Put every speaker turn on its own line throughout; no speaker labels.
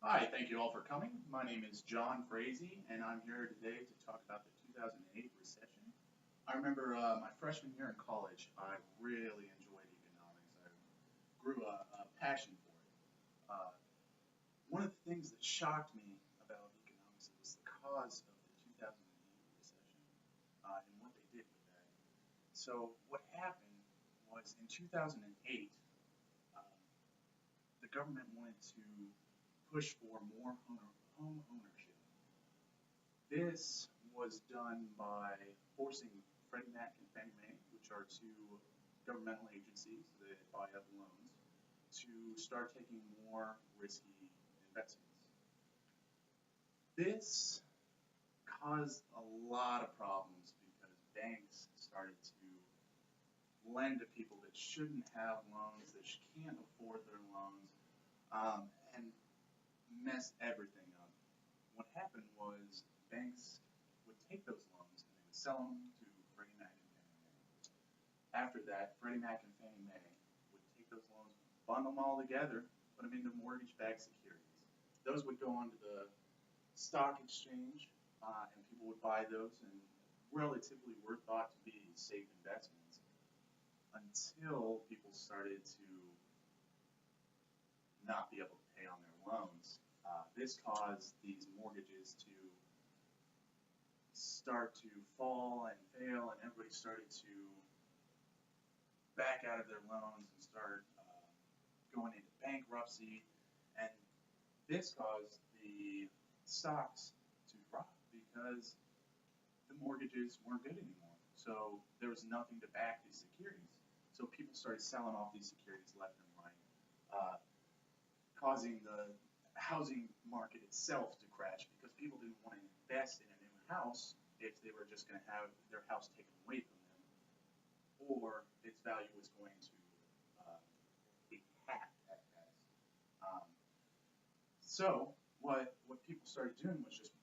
Hi, thank you all for coming. My name is John Frazee, and I'm here today to talk about the 2008 recession. I remember my freshman year in college, I really enjoyed economics. I grew a passion for it. One of the things that shocked me about economics was the cause of the 2008 recession and what they did with that. So, what happened was in 2008, um, the government wanted to push for more home ownership. This was done by forcing Freddie Mac and Fannie Mae, which are two governmental agencies that buy up loans, to start taking more risky investments. This caused a lot of problems because banks started to lend to people that shouldn't have loans, that can't afford their loans, and messed everything up. What happened was banks would take those loans and they would sell them to Freddie Mac and Fannie Mae. After that, Freddie Mac and Fannie Mae would take those loans, bundle them all together, put them into mortgage-backed securities. Those would go onto the stock exchange, and people would buy those, and relatively were thought to be safe investments until people started to not be able to pay on their loans. This caused these mortgages to start to fall and fail, and everybody started to back out of their loans and start going into bankruptcy. And this caused the stocks to drop because the mortgages weren't good anymore. So there was nothing to back these securities. So people started selling off these securities left and right, causing the housing market itself to crash because people didn't want to invest in a new house if they were just going to have their house taken away from them, or its value was going to be halved at best. Um, so what people started doing was just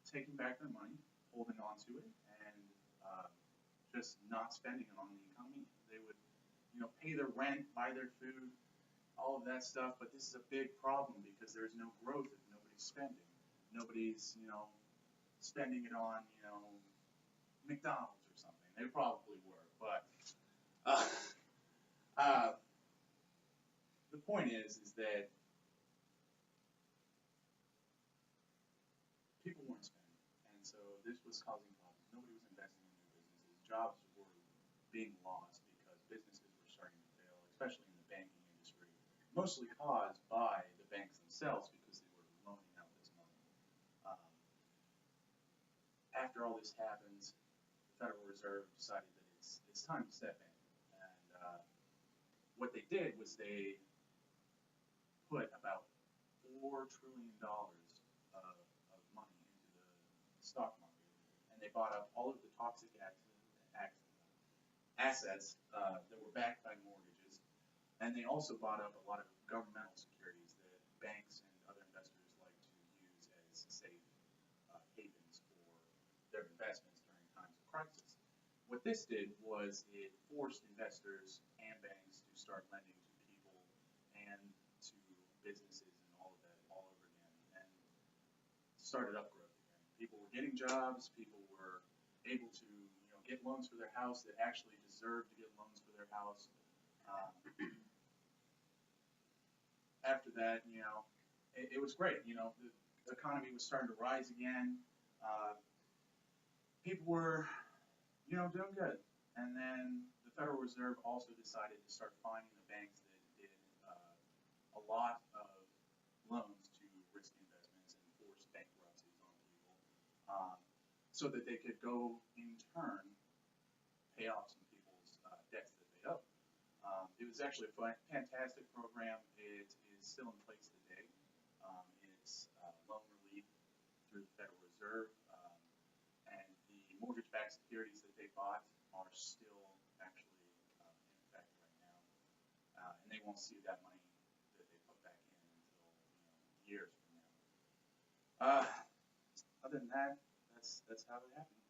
taking back their money, holding on to it, and just not spending it on the economy. They would, pay their rent, buy their food, all of that stuff. But this is a big problem because there's no growth if nobody's spending. Nobody's, spending it on, McDonald's or something. They probably were, but uh, uh, the point is that people weren't spending, and so this was causing problems. Nobody was investing in new businesses. Jobs were being lost because businesses were starting to fail, especially in the banking industry, mostly caused by the banks themselves because they were loaning out this money. Um, After all this happens, the Federal Reserve decided that it's time to step in, and what they did was they put about $4 trillion of money into the stock market, and they bought up all of the toxic assets that were backed by mortgages, and they also bought up a lot of governmental securities that banks and other investors like to use as safe havens for their investments during times of crisis. What this did was it forced investors and banks to start lending to people and to businesses and all of that all over again, and started up growth again. People were getting jobs. People were able to get loans for their house that actually deserved to get loans for their house. Um, After that, it was great. The economy was starting to rise again. Uh, People were, doing good. And then the Federal Reserve also decided to start fining the banks that did a lot of loans to risky investments and forced bankruptcies on people, um, so that they could go in turn pay off some people's debts that they owe. It was actually a fantastic program. It is still in place today. It's loan relief through the Federal Reserve, and the mortgage-backed securities that they bought are still actually in effect right now, and they won't see that money that they put back in until years from now. Other than that, that's how it happened.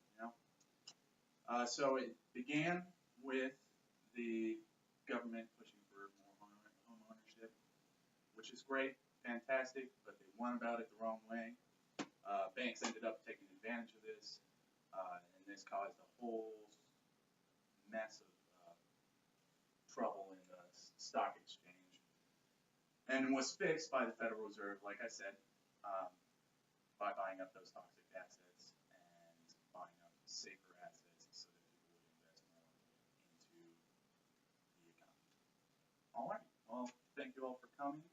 So it began with the government pushing for more home ownership, which is great. fantastic, but they went about it the wrong way. Banks ended up taking advantage of this, and this caused a whole mess of trouble in the stock exchange, and was fixed by the Federal Reserve, like I said, by buying up those toxic assets and buying up safer assets so that people would invest more into the economy. All right. Well, thank you all for coming.